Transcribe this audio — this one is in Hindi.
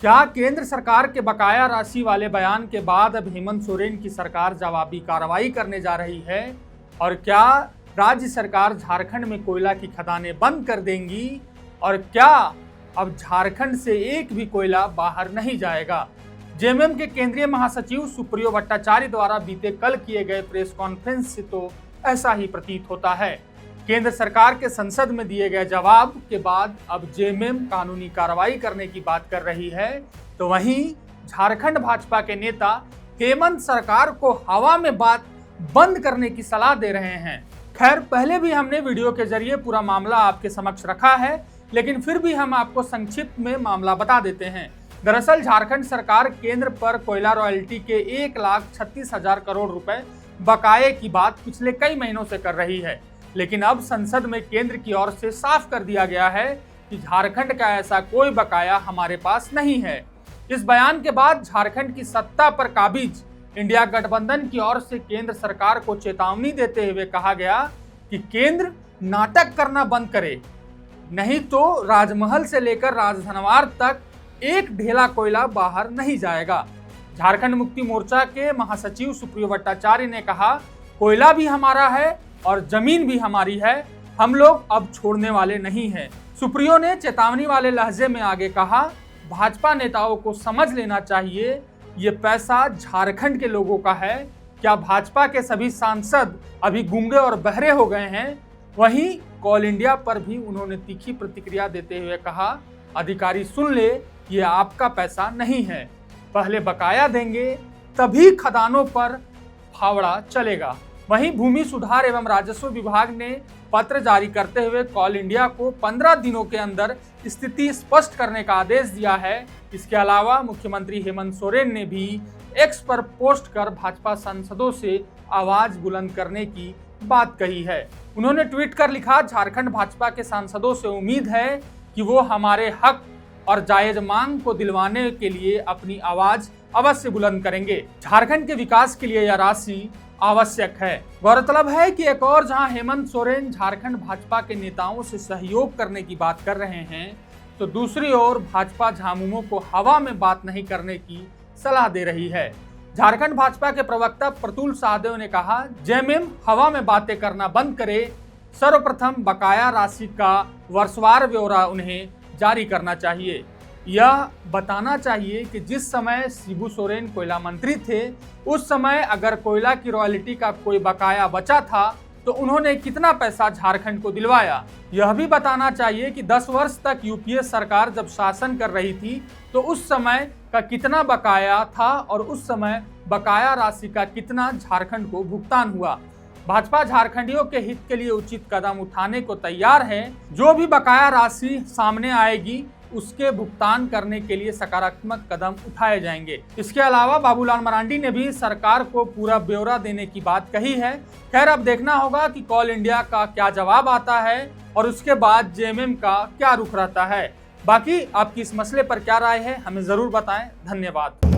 क्या केंद्र सरकार के बकाया राशि वाले बयान के बाद अब हेमंत सोरेन की सरकार जवाबी कार्रवाई करने जा रही है? और क्या राज्य सरकार झारखंड में कोयला की खदानें बंद कर देंगी? और क्या अब झारखंड से एक भी कोयला बाहर नहीं जाएगा? जेएमएम के केंद्रीय महासचिव सुप्रियो भट्टाचार्य द्वारा बीते कल किए गए प्रेस कॉन्फ्रेंस से तो ऐसा ही प्रतीत होता है। केंद्र सरकार के संसद में दिए गए जवाब के बाद अब जेएमएम कानूनी कार्रवाई करने की बात कर रही है, तो वहीं झारखंड भाजपा के नेता हेमंत सरकार को हवा में बात बंद करने की सलाह दे रहे हैं। खैर, पहले भी हमने वीडियो के जरिए पूरा मामला आपके समक्ष रखा है, लेकिन फिर भी हम आपको संक्षिप्त में मामला बता देते हैं। दरअसल झारखंड सरकार केंद्र पर कोयला रॉयल्टी के 1,36,000 करोड़ रुपए बकाये की बात पिछले कई महीनों से कर रही है, लेकिन अब संसद में केंद्र की ओर से साफ कर दिया गया है कि झारखंड का ऐसा कोई बकाया हमारे पास नहीं है। इस बयान के बाद झारखंड की सत्ता पर काबिज इंडिया गठबंधन की ओर से केंद्र सरकार को चेतावनी देते हुए कहा गया कि केंद्र नाटक करना बंद करे, नहीं तो राजमहल से लेकर राजधनवार तक एक ढेला कोयला बाहर नहीं जाएगा। झारखंड मुक्ति मोर्चा के महासचिव सुप्रियो भट्टाचार्य ने कहा, कोयला भी हमारा है और जमीन भी हमारी है, हम लोग अब छोड़ने वाले नहीं हैं। सुप्रियो ने चेतावनी वाले लहजे में आगे कहा, भाजपा नेताओं को समझ लेना चाहिए ये पैसा झारखंड के लोगों का है। क्या भाजपा के सभी सांसद अभी गूंगे और बहरे हो गए हैं? वहीं कॉल इंडिया पर भी उन्होंने तीखी प्रतिक्रिया देते हुए कहा, अधिकारी सुन ले, ये आपका पैसा नहीं है, पहले बकाया देंगे तभी खदानों पर फावड़ा चलेगा। वहीं भूमि सुधार एवं राजस्व विभाग ने पत्र जारी करते हुए कॉल इंडिया को 15 दिनों के अंदर स्थिति स्पष्ट करने का आदेश दिया है। इसके अलावा मुख्यमंत्री हेमंत सोरेन ने भी एक्स पर पोस्ट कर भाजपा सांसदों से आवाज बुलंद करने की बात कही है। उन्होंने ट्वीट कर लिखा, झारखंड भाजपा के सांसदों से उम्मीद है कि वो हमारे हक और जायज मांग को दिलवाने के लिए अपनी आवाज अवश्य बुलंद करेंगे। झारखंड के विकास के लिए यह राशि आवश्यक है। गौरतलब है कि एक और जहां हेमंत सोरेन झारखंड भाजपा के नेताओं से सहयोग करने की बात कर रहे हैं, तो दूसरी ओर भाजपा झामुमो को हवा में बात नहीं करने की सलाह दे रही है। झारखंड भाजपा के प्रवक्ता प्रतुल साहदेव ने कहा, जेएमएम हवा में बातें करना बंद करे, सर्वप्रथम बकाया राशि का वर्षवार ब्यौरा उन्हें जारी करना चाहिए। यह बताना चाहिए कि जिस समय शिबू सोरेन कोयला मंत्री थे, उस समय अगर कोयला की रॉयल्टी का कोई बकाया बचा था तो उन्होंने कितना पैसा झारखंड को दिलवाया। यह भी बताना चाहिए कि 10 वर्ष तक यूपीए सरकार जब शासन कर रही थी तो उस समय का कितना बकाया था और उस समय बकाया राशि का कितना झारखंड को भुगतान हुआ। भाजपा झारखंडियों के हित के लिए उचित कदम उठाने को तैयार है। जो भी बकाया राशि सामने आएगी उसके भुगतान करने के लिए सकारात्मक कदम उठाए जाएंगे। इसके अलावा बाबूलाल मरांडी ने भी सरकार को पूरा ब्यौरा देने की बात कही है। खैर, अब देखना होगा कि कॉल इंडिया का क्या जवाब आता है और उसके बाद जेएमएम का क्या रुख रहता है। बाकी आपकी इस मसले पर क्या राय है, हमें जरूर बताएं। धन्यवाद।